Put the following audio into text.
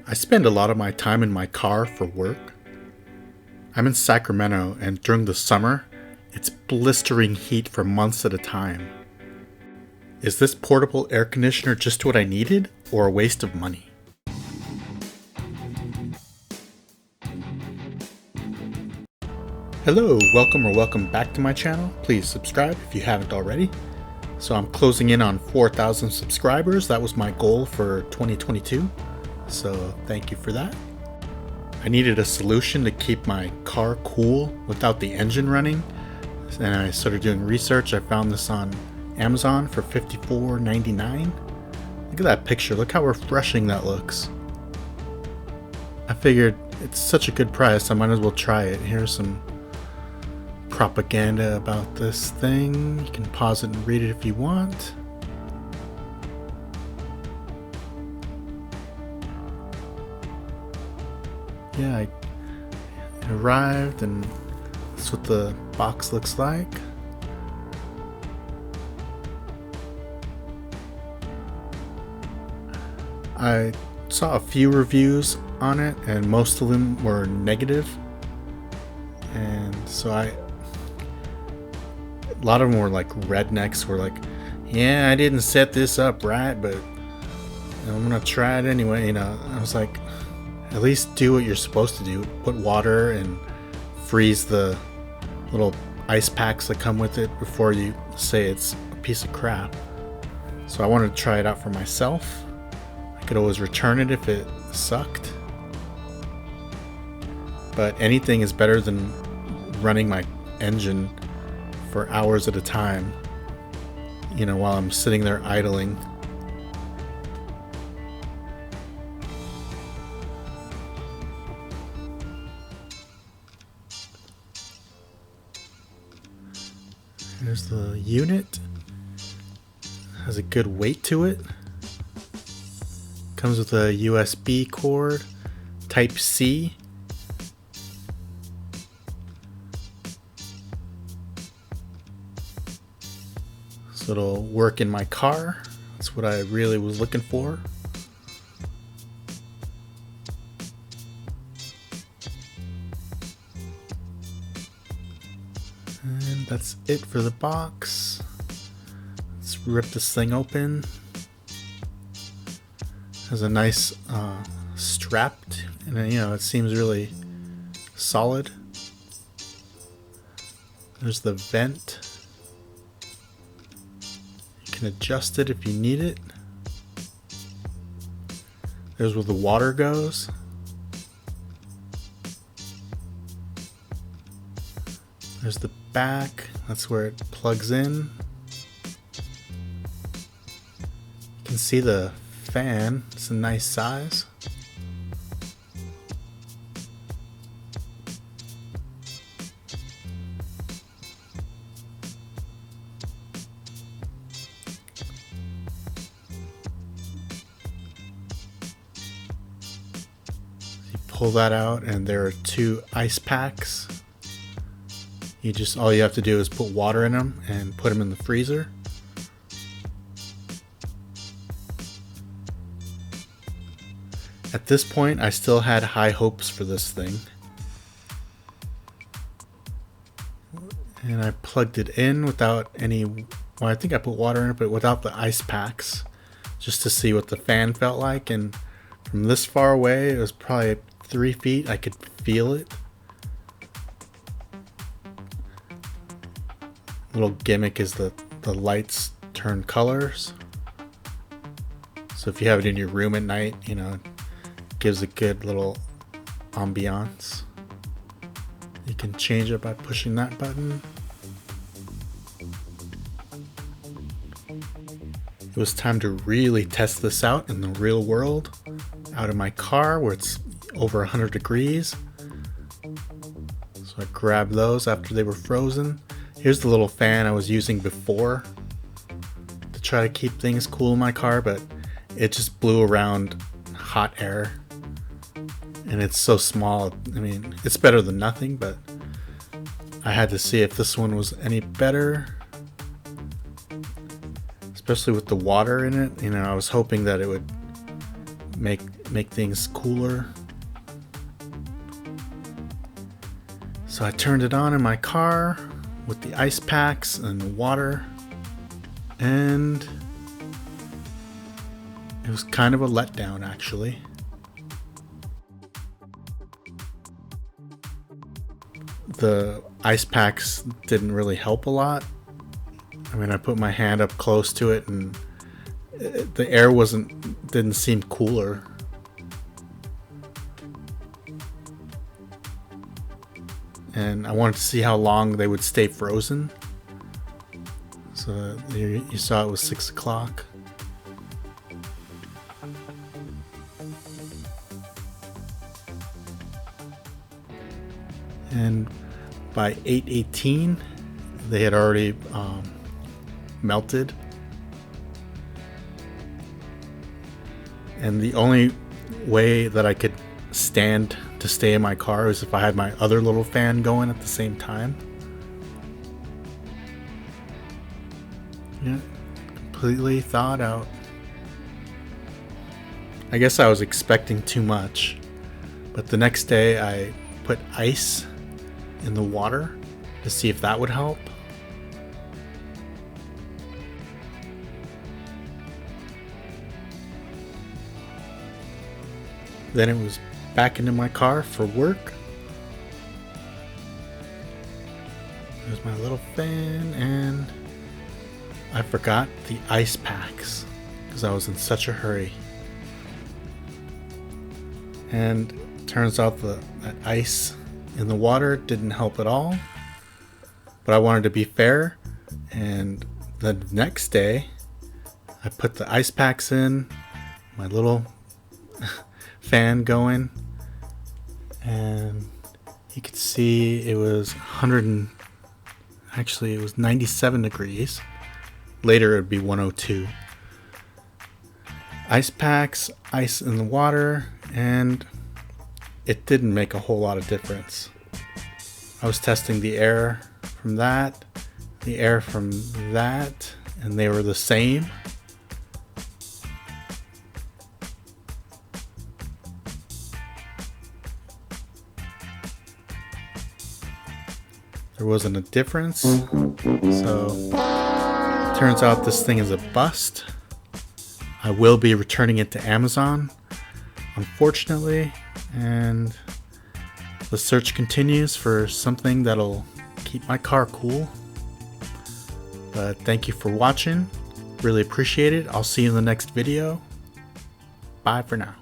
I spend a lot of my time in my car for work. I'm in Sacramento, and during the summer, it's blistering heat for months at a time. Is this portable air conditioner just what I needed, or a waste of money? Hello, welcome back to my channel. Please subscribe if you haven't already. So I'm closing in on 4,000 subscribers. That was my goal for 2022. So thank you for that. I needed a solution to keep my car cool without the engine running. And I started doing research. I found this on Amazon for $54.99. Look at that picture. Look how refreshing that looks. I figured it's such a good price, I might as well try it. Here's some propaganda about this thing. You can pause it and read it if you want. Yeah, it arrived, and that's what the box looks like. I saw a few reviews on it, and most of them were negative. And so a lot of them were like rednecks, were like, yeah, I didn't set this up right, but I'm gonna try it anyway. I was like, at least do what you're supposed to do. Put water and freeze the little ice packs that come with it before you say it's a piece of crap. So I wanted to try it out for myself. I could always return it if it sucked. But anything is better than running my engine for hours at a time, while I'm sitting there idling. Here's the unit. Has a good weight to it. Comes with a USB cord, Type C. So it'll work in my car. That's what I really was looking for. And that's it for the box. Let's rip this thing open. Has a nice strap, and it seems really solid. There's the vent. You can adjust it if you need it. There's where the water goes. There's the back. That's where it plugs in. You can see the fan. It's a nice size. You pull that out, and there are 2 ice packs. All you have to do is put water in them and put them in the freezer. At this point, I still had high hopes for this thing. And I plugged it in without I think I put water in it, but without the ice packs, just to see what the fan felt like. And from this far away, it was probably 3 feet, I could feel it. Little gimmick is the lights turn colors. So if you have it in your room at night, it gives a good little ambiance. You can change it by pushing that button. It was time to really test this out in the real world, out in my car where it's over 100 degrees. So I grabbed those after they were frozen. Here's the little fan I was using before to try to keep things cool in my car, but it just blew around hot air. And it's so small. I mean, it's better than nothing, but I had to see if this one was any better. Especially with the water in it. I was hoping that it would make things cooler. So I turned it on in my car with the ice packs and the water, and it was kind of a letdown actually. The ice packs didn't really help a lot. I mean, I put my hand up close to it and the air didn't seem cooler. And I wanted to see how long they would stay frozen. So you saw it was 6 o'clock. And by 8:18, they had already melted. And the only way that I could stand to stay in my car was if I had my other little fan going at the same time. Yeah, completely thawed out. I guess I was expecting too much, but the next day I put ice in the water to see if that would help. Then it was back into my car for work. There's my little fan, and I forgot the ice packs because I was in such a hurry. And turns out that ice in the water didn't help at all. But I wanted to be fair, and the next day I put the ice packs in, my little fan going, and you could see it was it was 97 degrees. Later it would be 102. Ice packs, ice in the water, and it didn't make a whole lot of difference. I was testing the air from that, the air from that, and they were the same. There wasn't a difference. So turns out this thing is a bust. I will be returning it to Amazon, unfortunately, and the search continues for something that'll keep my car cool. But thank you for watching. Really appreciate it. I'll see you in the next video. Bye for now.